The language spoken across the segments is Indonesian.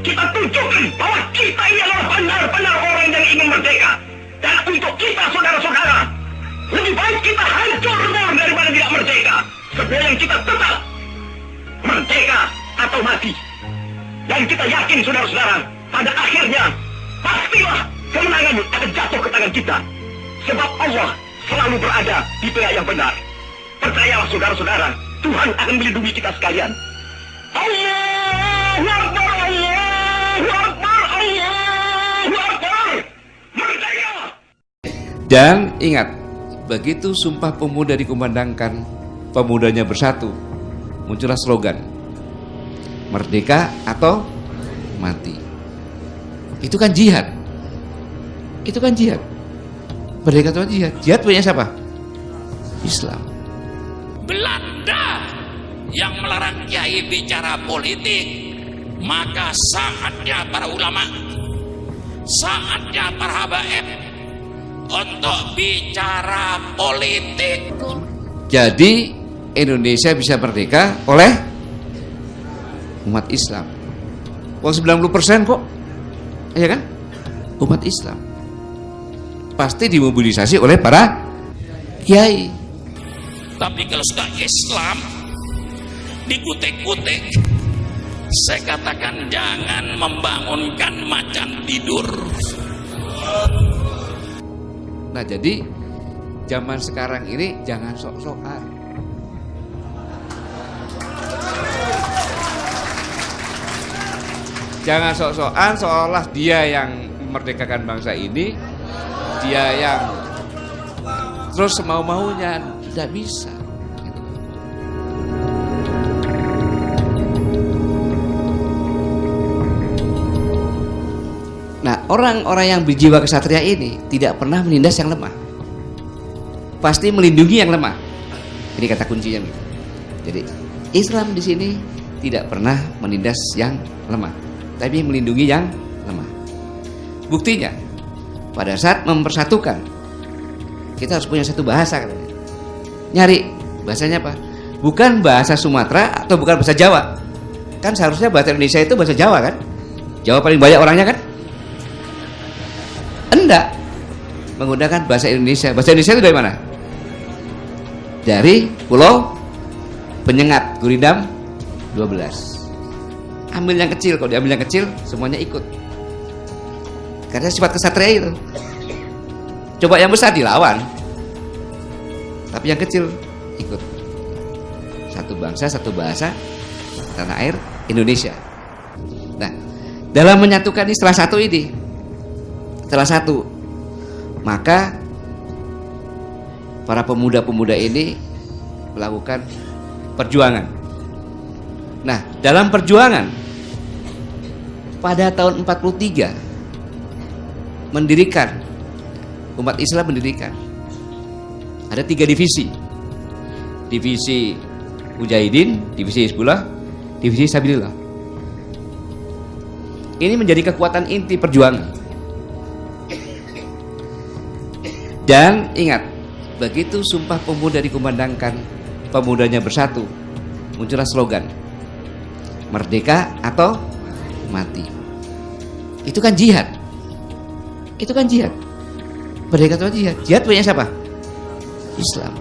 Kita tunjukkan bahwa kita ini adalah benar-benar orang yang ingin merdeka. Dan untuk kita, saudara-saudara, lebih baik kita hancur lebur daripada tidak merdeka. Sebelum kita tetap merdeka atau mati. Dan kita yakin, saudara-saudara, pada akhirnya pastilah kemenangan akan jatuh ke tangan kita. Sebab Allah selalu berada di pihak yang benar. Percayalah, saudara-saudara, Tuhan akan melindungi kita sekalian. Allahu Akbar, Allahu Akbar, Allahu Akbar. Merdeka! Dan ingat, begitu Sumpah Pemuda dikumandangkan, pemudanya bersatu, muncullah slogan merdeka atau mati. Itu kan jihad. Itu kan jihad. Merdeka atau jihad. Jihad punya siapa? Islam. Belanda yang melarang kiai bicara politik, maka saatnya para ulama, saatnya para habaib untuk bicara politik. Jadi Indonesia bisa merdeka oleh umat Islam. 90% kok, ya kan? Umat Islam. Pasti dimobilisasi oleh para kiai. Tapi kalau sudah Islam dikutik-kutik, saya katakan jangan membangunkan macan tidur. Nah, jadi zaman sekarang ini jangan sok-sokan. Jangan sok-sokan seolah dia yang memerdekakan bangsa ini, dia yang terus semau-maunya. Tidak bisa. Nah, orang-orang yang berjiwa kesatria ini tidak pernah menindas yang lemah. Pasti melindungi yang lemah. Ini kata kuncinya. Jadi Islam di sini tidak pernah menindas yang lemah, tapi melindungi yang lemah. Buktinya, pada saat mempersatukan, kita harus punya satu bahasa. Nyari bahasanya apa? Bukan bahasa Sumatera atau bukan bahasa Jawa. Kan seharusnya bahasa Indonesia itu bahasa Jawa kan? Jawa paling banyak orangnya kan? Enggak. Menggunakan bahasa Indonesia. Bahasa Indonesia itu dari mana? Dari Pulau Penyengat, Gurindam 12. Ambil yang kecil, kalau diambil yang kecil semuanya ikut. Karena sifat kesatria itu. Coba yang besar dilawan, tapi yang kecil ikut. Satu bangsa, satu bahasa, tanah air Indonesia. Nah, dalam menyatukan ini setelah satu, maka para pemuda-pemuda ini melakukan perjuangan. Nah, dalam perjuangan pada tahun 43 umat Islam mendirikan ada 3 divisi. Divisi Mujahidin, divisi Hizbullah, divisi Sabilillah. Ini menjadi kekuatan inti perjuangan. Dan ingat, begitu Sumpah Pemuda dikumandangkan, pemudanya bersatu, muncullah slogan merdeka atau mati. Itu kan jihad. Itu kan jihad. Merdeka atau jihad. Jihad punya siapa? Islam.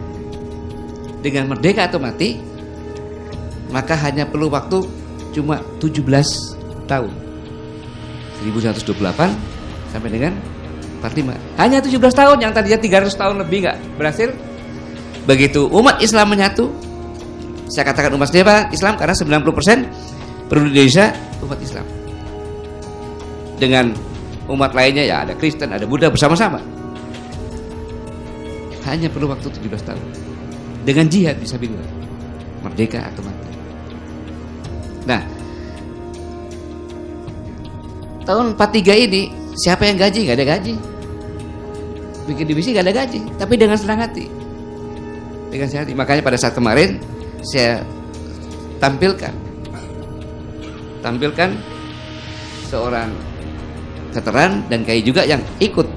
Dengan merdeka atau mati, maka hanya perlu waktu cuma 17 tahun. 1928 sampai dengan 45. Hanya 17 tahun, yang tadinya 300 tahun lebih nggak berhasil. Begitu umat Islam menyatu, saya katakan umat Islam karena 90% penduduk Indonesia umat Islam. Dengan umat lainnya ya ada Kristen, ada Buddha bersama-sama. Hanya perlu waktu 17 tahun. Dengan jihad bisa bilang merdeka atau mati. Nah, tahun 43 ini siapa yang gaji? Gak ada gaji. Bikin divisi gak ada gaji, tapi dengan senang hati. Dengan senang hati. Makanya pada saat kemarin saya tampilkan seorang veteran dan kiai juga yang ikut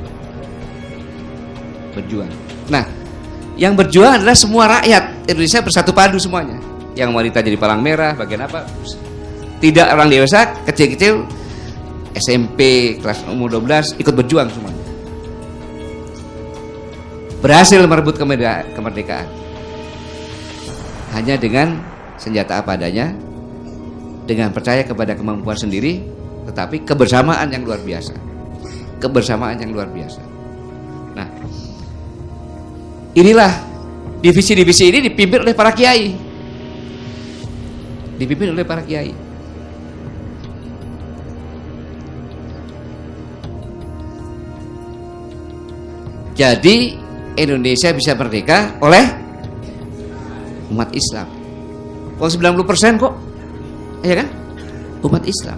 berjuang. Nah, yang berjuang adalah semua rakyat Indonesia bersatu padu semuanya. Yang wanita jadi palang merah, bagian apa? Tidak orang dewasa, kecil-kecil, SMP, kelas umur 12 ikut berjuang semuanya. Berhasil merebut kemerdekaan. Hanya dengan senjata apa adanya, dengan percaya kepada kemampuan sendiri, tetapi kebersamaan yang luar biasa. Kebersamaan yang luar biasa. Nah, inilah divisi-divisi ini dipimpin oleh para kiai. Dipimpin oleh para kiai. Jadi Indonesia bisa merdeka oleh umat Islam. Kalau 90% kok, ya kan? Umat Islam.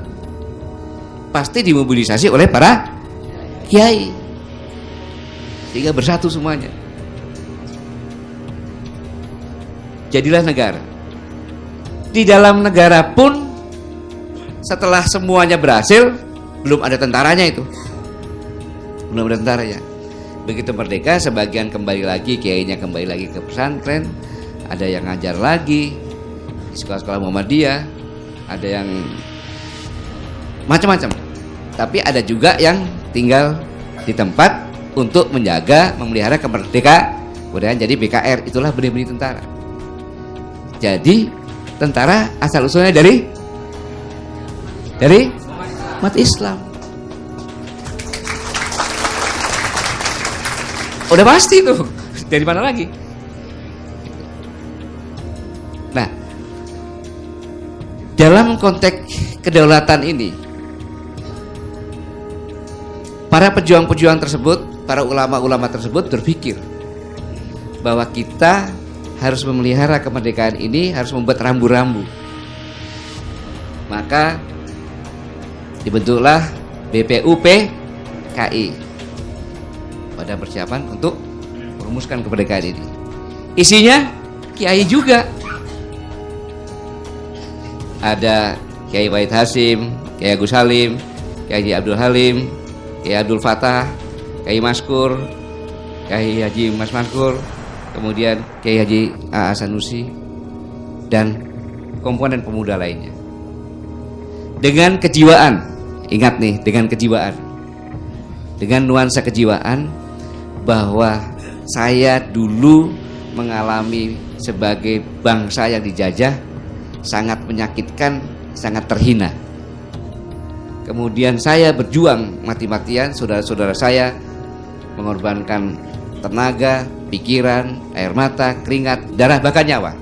Pasti dimobilisasi oleh para kiai. Sehingga bersatu semuanya. Jadilah negara. Di dalam negara pun setelah semuanya berhasil, belum ada tentaranya itu. Belum ada tentaranya. Begitu merdeka, sebagian kembali lagi, kiainya kembali lagi ke pesantren, ada yang ngajar lagi di sekolah-sekolah Muhammadiyah, ada yang macam-macam. Tapi ada juga yang tinggal di tempat untuk menjaga, memelihara kemerdekaan. Kemudian jadi BKR, itulah benih-benih tentara. Jadi tentara asal usulnya dari umat Islam. Udah pasti tuh, dari mana lagi? Nah, dalam konteks kedaulatan ini, para pejuang-pejuang tersebut, para ulama-ulama tersebut berpikir bahwa kita harus memelihara kemerdekaan ini, harus membuat rambu-rambu. Maka dibentuklah BPUPKI pada persiapan untuk merumuskan kemerdekaan ini. Isinya kiai juga. Ada Kiai Wahid Hasyim, Kiai Agus Halim, Kiai Haji Abdul Halim, Kiai Abdul Fatah, Kiai Maskur, Kiai Haji Mas Maskur, kemudian Kiai Haji A.A. Sanusi, dan komponen pemuda lainnya. Dengan kejiwaan, ingat nih, dengan kejiwaan, dengan nuansa kejiwaan, bahwa saya dulu mengalami sebagai bangsa yang dijajah sangat menyakitkan, sangat terhina. Kemudian saya berjuang mati-matian, saudara-saudara saya mengorbankan tenaga, pikiran, air mata, keringat, darah, bahkan nyawa.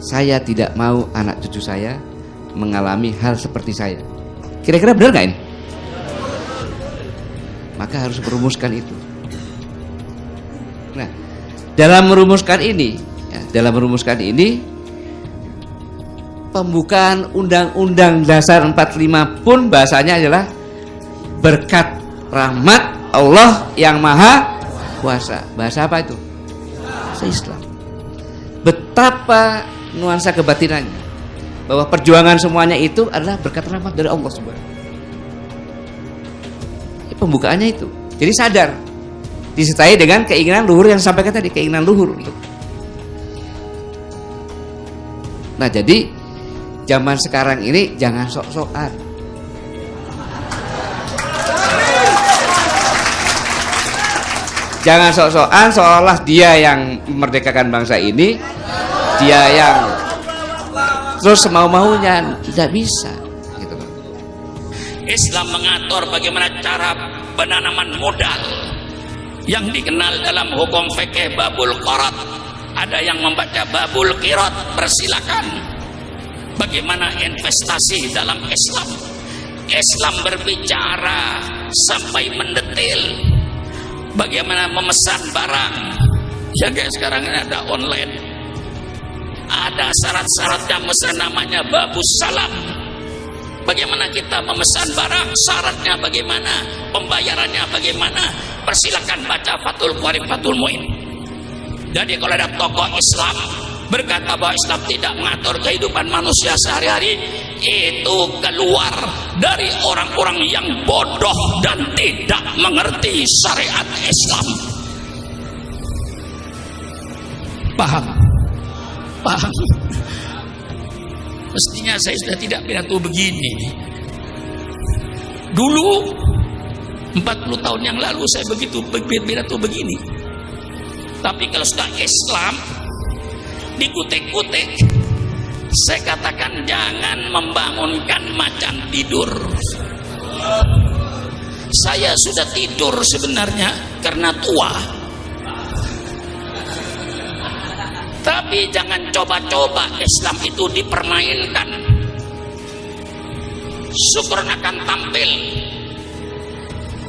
Saya tidak mau anak cucu saya mengalami hal seperti saya. Kira-kira benar gak ini? Maka harus merumuskan itu. Nah, dalam merumuskan ini, pembukaan Undang-Undang Dasar 45 pun bahasanya adalah berkat rahmat Allah yang Maha Kuasa. Bahasa apa itu? Bahasa Islam. Betapa nuansa kebatinannya, bahwa perjuangan semuanya itu adalah berkat rahmat dari Allah Subhanahu. Pembukaannya itu. Jadi sadar, disertai dengan keinginan luhur yang disampaikan tadi, keinginan luhur. Nah, jadi zaman sekarang ini jangan sok-sokan. Jangan sok-sokan seolah dia yang memerdekakan bangsa ini, dia yang terus semau-maunya. Tidak bisa. Gitu. Islam mengatur bagaimana cara penanaman modal yang dikenal dalam hukum fikih babul qarat. Ada yang membaca babul qirat, persilakan. Bagaimana investasi dalam Islam? Islam berbicara sampai mendetil. Bagaimana memesan barang? Ya kayak sekarang ini ada online. Ada syarat-syaratnya, memesan namanya babus salam. Bagaimana kita memesan barang? Syaratnya bagaimana? Pembayarannya bagaimana? Persilakan baca Fathul Qarib, Fathul Muin. Jadi kalau ada tokoh Islam berkata bahwa Islam tidak mengatur kehidupan manusia sehari-hari, itu keluar dari orang-orang yang bodoh dan tidak mengerti syariat Islam. Paham? Paham? Mestinya saya sudah tidak pidato begini. Dulu 40 tahun yang lalu saya begitu pidato begini. Tapi kalau sudah Islam dikutik-kutik, saya katakan jangan membangunkan macan tidur. Saya sudah tidur sebenarnya karena tua. Tapi jangan coba-coba Islam itu dipermainkan. Syukur akan tampil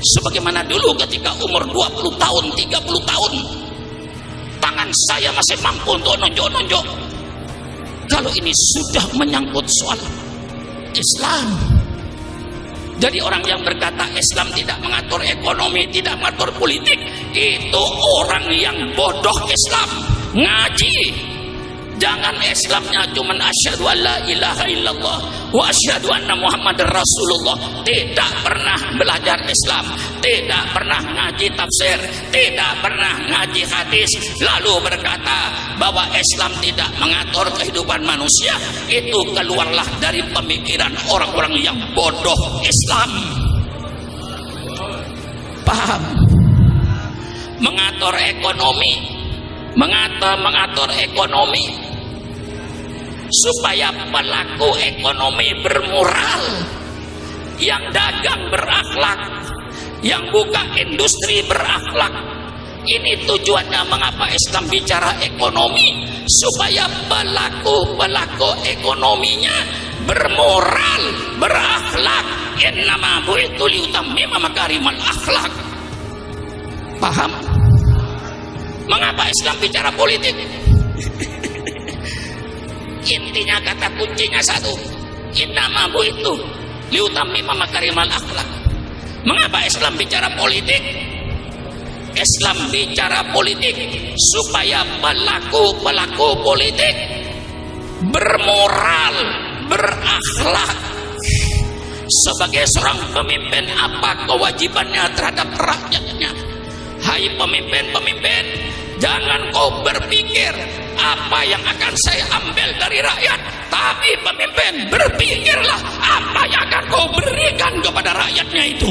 sebagaimana dulu ketika umur 20 tahun, 30 tahun. Tangan saya masih mampu untuk nonjok-nonjok. Kalau ini sudah menyangkut soal Islam. Jadi orang yang berkata Islam tidak mengatur ekonomi, tidak mengatur politik, itu orang yang bodoh Islam. Ngaji. Jangan Islamnya cuma asyhadu an la ilaha illallah wa asyhadu anna Muhammadar Rasulullah. Tidak pernah belajar Islam, tidak pernah ngaji tafsir, tidak pernah ngaji hadis, lalu berkata bahwa Islam tidak mengatur kehidupan manusia. Itu keluarlah dari pemikiran orang-orang yang bodoh Islam. Paham? Mengatur ekonomi, mengatur ekonomi supaya pelaku ekonomi bermoral, yang dagang berakhlak, yang buka industri berakhlak. Ini tujuannya mengapa Islam bicara ekonomi, supaya pelaku ekonominya bermoral, berakhlak. Innama bu'itsu liutammima makarimal akhlak. Paham? Mengapa Islam bicara politik? Intinya kata kuncinya satu, innama bu'itsu liutammima makarimal akhlak. Mengapa Islam bicara politik? Islam bicara politik supaya pelaku politik bermoral, berakhlak. Sebagai seorang pemimpin, apa kewajibannya terhadap rakyatnya? Hai pemimpin-pemimpin, jangan kau berpikir apa yang akan saya ambil dari rakyat, tapi pemimpin, berpikirlah apa yang akan kau berikan kepada rakyatnya itu.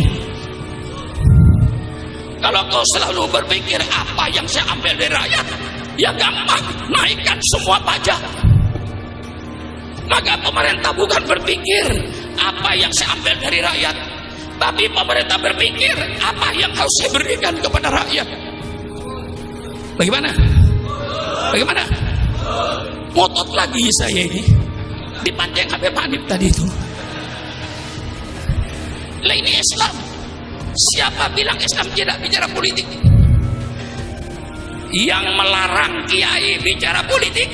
Kalau kau selalu berpikir apa yang saya ambil dari rakyat, ya gampang, naikkan semua pajak. Maka pemerintah bukan berpikir apa yang saya ambil dari rakyat, tapi pemerintah berpikir apa yang harus saya berikan kepada rakyat. Bagaimana? Bagaimana? Ngotot lagi saya ini, dipancing Habib Hanif tadi itu. Lah ini Islam. Siapa bilang Islam tidak bicara politik? Yang melarang kiai bicara politik,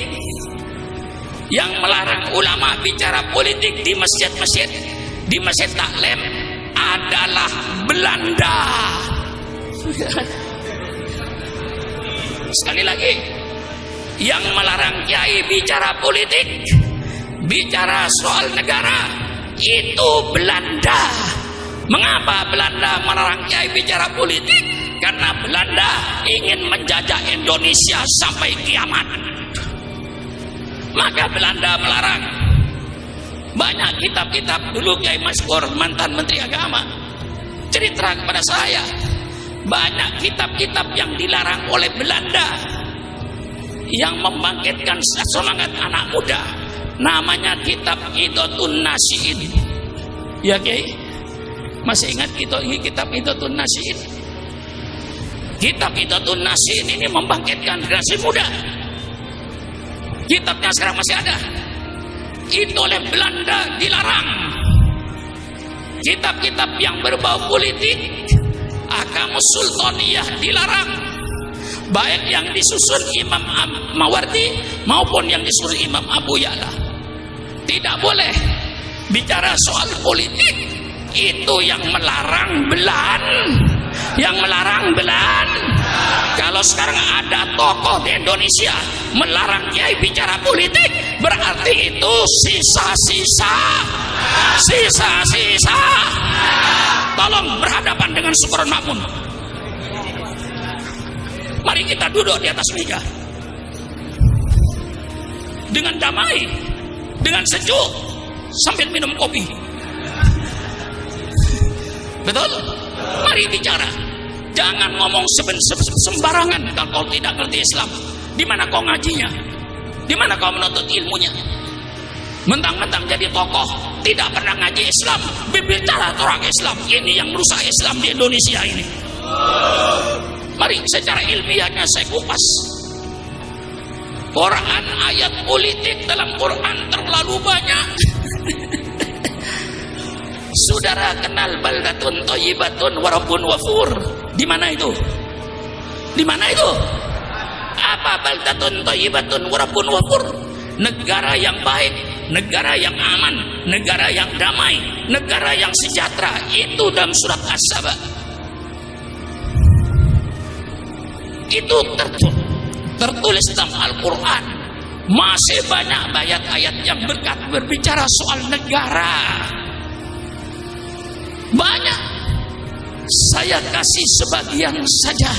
yang melarang ulama bicara politik di masjid-masjid, di masjid taklim adalah Belanda. Sekali lagi, yang melarang kiai bicara politik, bicara soal negara, itu Belanda. Mengapa Belanda melarang kiai bicara politik? Karena Belanda ingin menjajah Indonesia sampai kiamat. Maka Belanda melarang. Banyak kitab-kitab dulu Kiai Maskur, mantan Menteri Agama, cerita kepada saya, banyak kitab-kitab yang dilarang oleh Belanda yang membangkitkan semangat anak muda. Namanya kitab Idotun Nasiin. Ya Kiai, masih ingat kitab Idotun Nasiin? Kitab Idotun Nasiin ini membangkitkan generasi muda. Kitabnya sekarang masih ada. Itu oleh Belanda dilarang. Kitab-kitab yang berbau politik, Ahkamus Sultaniyah dilarang. Baik yang disusun Imam Mawardi maupun yang disusun Imam Abu Ya'la. Tidak boleh bicara soal politik. Itu yang melarang Belanda. Yang melarang Belanda. Kalau sekarang ada tokoh di Indonesia melarang kiai bicara politik, berarti itu sisa-sisa. Tolong berhadapan dengan Syukur Makmun. Mari kita duduk di atas meja dengan damai, dengan sejuk, sambil minum kopi. Betul? Mari bicara. Jangan ngomong sembarangan kalau kau tidak ngerti Islam. Di mana kau ngajinya? Di mana kau menuntut ilmunya? Mentang-mentang jadi tokoh, tidak pernah ngaji Islam, bicara orang Islam. Ini yang merusak Islam di Indonesia ini. Mari secara ilmiahnya saya kupas. Quran, ayat politik dalam Quran terlalu banyak. Saudara kenal baldatun thayyibatun wa rabbun ghafur? Di mana itu? Di mana itu? Apa baldatun thayyibatun wa rabbun ghafur? Negara yang baik, negara yang aman, negara yang damai, negara yang sejahtera. Itu dalam surat As-Saba. Itu tertulis dalam Al-Quran. Masih banyak ayat-ayat yang berbicara soal negara. Banyak. Saya kasih sebagian saja.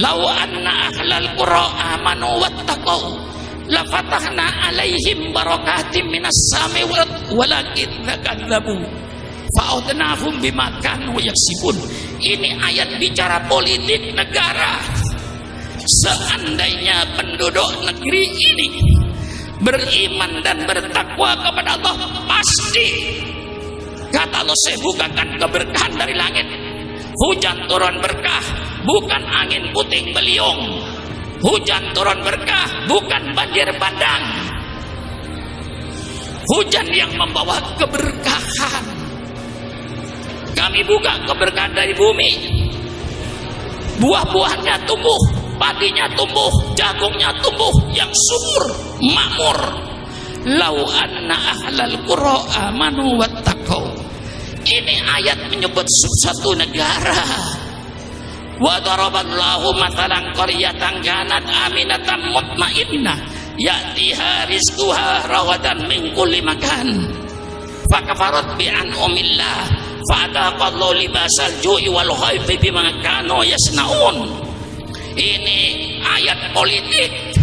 Lau anna ahlal qura amanu wattaqau la fatahna alaihim barakatim minas sami walakin kadzabu fa'udnahum bima kanu yaksibun. Ini ayat bicara politik negara. Seandainya penduduk negeri ini beriman dan bertakwa kepada Allah, pasti kata Allah, saya bukakan keberkahan dari langit. Hujan turun berkah, bukan angin puting beliung. Hujan turun berkah, bukan banjir bandang. Hujan yang membawa keberkahan. Kami buka keberkahan dari bumi. Buah-buahannya tumbuh, padinya tumbuh, jagungnya tumbuh, yang subur, makmur. Lau anna ahlal qura amanu wattaqau. Ini ayat menyebut suatu negara. Wa daraballahu mathalan qaryatan kanat aminatan mutmainnah ya'tiha rizquha rawadan min kulli makan fakafarat bi an'amillah fa'adaqallahu libasal ju'i wal khawfi bima kanu yasnaun. Ini ayat politik.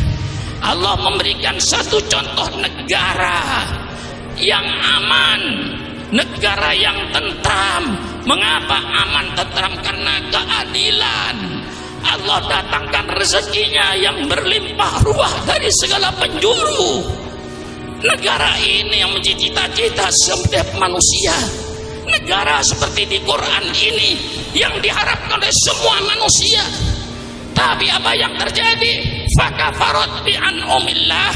Allah memberikan satu contoh negara yang aman, negara yang tentram. Mengapa aman tentram? Karena keadilan. Allah datangkan rezekinya yang berlimpah ruah dari segala penjuru. Negara ini yang menjadi cita-cita setiap manusia. Negara seperti di Quran ini yang diharapkan oleh semua manusia. Tapi apa yang terjadi? Fakafarat bi an'amillah.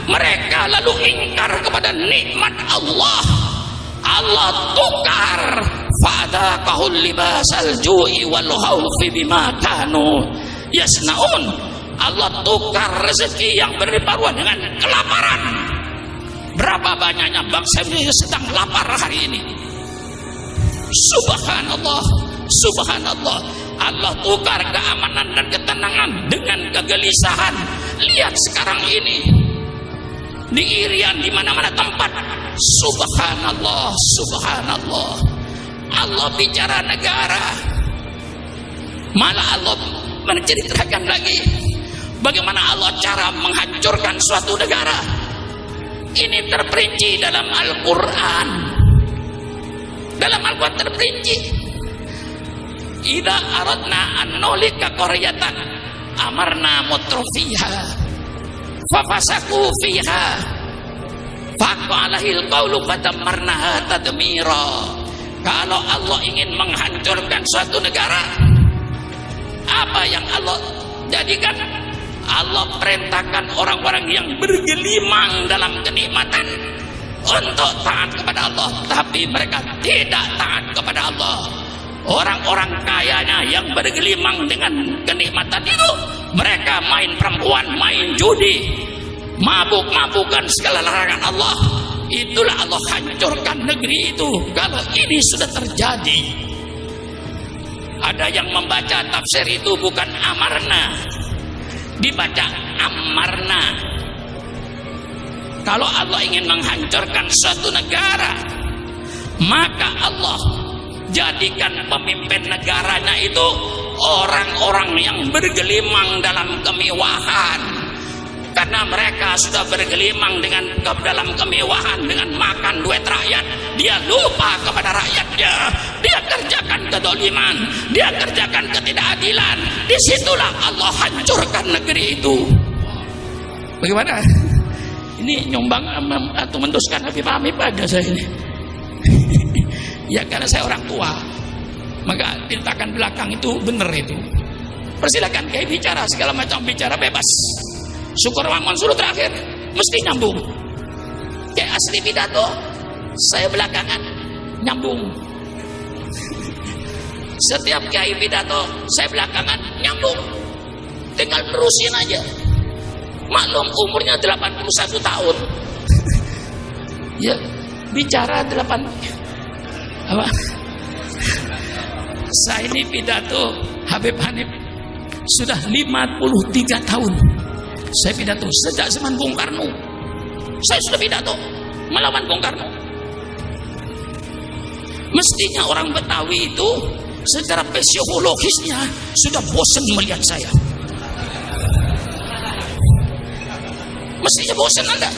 Mereka lalu ingkar kepada nikmat Allah. Allah tukar fa'adaqahul libasal ju'i wal khawfi bima kanu yasnaun. Allah tukar rezeki yang berlimpah dengan kelaparan. Berapa banyaknya bangsa Indonesia sedang lapar hari ini? Subhanallah, subhanallah. Allah tukar keamanan dan ketenangan dengan kegelisahan. Lihat sekarang ini di Irian, di mana-mana tempat. Subhanallah, subhanallah. Allah bicara negara, malah Allah menceritakan lagi bagaimana Allah cara menghancurkan suatu negara. Ini terperinci dalam Al-Quran. Dalam Al-Quran terperinci. Idza aradna an nulika qaryatan amarna mutrafiha fafasaku fiha faqalahil qawlu fadammarnaha tadmira. Kalau Allah ingin menghancurkan suatu negara, apa yang Allah jadikan? Allah perintahkan orang-orang yang bergelimang dalam kenikmatan untuk taat kepada Allah, tapi mereka tidak taat kepada Allah. Orang-orang kayanya yang bergelimang dengan kenikmatan itu, mereka main perempuan, main judi, mabuk-mabukan segala larangan Allah. Itulah Allah hancurkan negeri itu. Kalau ini sudah terjadi, ada yang membaca tafsir itu bukan amarna, dibaca amarna. Kalau Allah ingin menghancurkan suatu negara, maka Allah jadikan pemimpin negaranya itu orang-orang yang bergelimang dalam kemewahan. Karena mereka sudah bergelimang dalam kemewahan, dengan makan duit rakyat, dia lupa kepada rakyatnya, dia kerjakan kedoliman, dia kerjakan ketidakadilan, disitulah Allah hancurkan negeri itu. Bagaimana? Ini nyumbang atau menduskan Habib Hamid pada saya ini. Ya karena saya orang tua, maka tindakan belakang itu benar itu. Persilakan kayak bicara segala macam, bicara bebas. Syukur Mamun suruh terakhir mesti nyambung. Kayak asli pidato, saya belakangan nyambung. Setiap kiai pidato, saya belakangan nyambung. Tinggal terusin aja. Maklum umurnya 81 tahun. Ya, bicara 8 apa? Saya ini pidato Habib Hanif sudah 53 tahun. Saya pidato sejak zaman Bung Karno. Saya sudah pidato melawan Bung Karno. Mestinya orang Betawi itu secara psikologisnya sudah bosan melihat saya. Mestinya bosan Anda.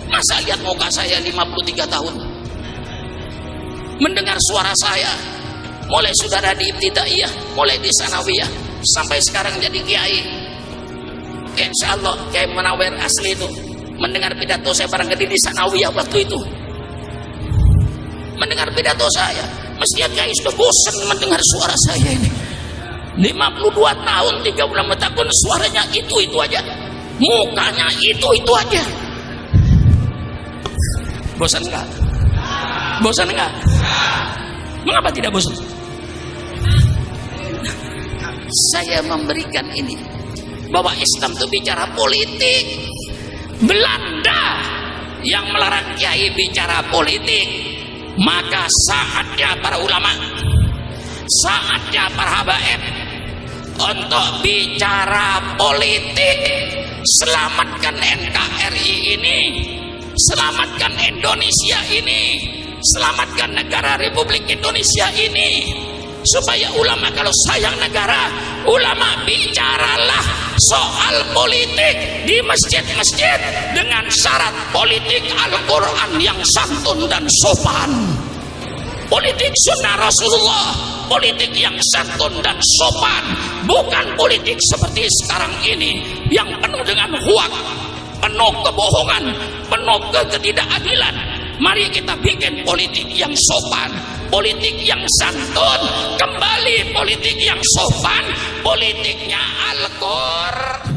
Masa lihat muka saya 53 tahun, mendengar suara saya mulai saudara di ibtidaiyah, mulai di sanawiyah, sampai sekarang jadi kiai. Insya Allah Kiai Munawir asli itu mendengar pidato saya barangkali di sanawiyah waktu itu, mendengar pidato saya, mestinya kiai sudah bosan mendengar suara saya ini. 52 tahun 3 bulan bertahun suaranya itu aja, mukanya itu aja. Bosan enggak? Bosan enggak? Mengapa tidak bosan? Saya memberikan ini bahwa Islam itu bicara politik. Belanda yang melarang kiai bicara politik, maka saatnya para ulama, saatnya para habaib untuk bicara politik. Selamatkan NKRI ini, selamatkan Indonesia ini, selamatkan negara Republik Indonesia ini, supaya ulama kalau sayang negara, ulama bicaralah soal politik di masjid-masjid dengan syarat politik Al-Quran yang santun dan sopan, politik sunnah Rasulullah, politik yang santun dan sopan, bukan politik seperti sekarang ini yang penuh dengan hoak, penuh kebohongan, penuh ketidakadilan. Mari kita bikin politik yang sopan, politik yang santun, kembali politik yang sopan, politiknya Al-Qur'an.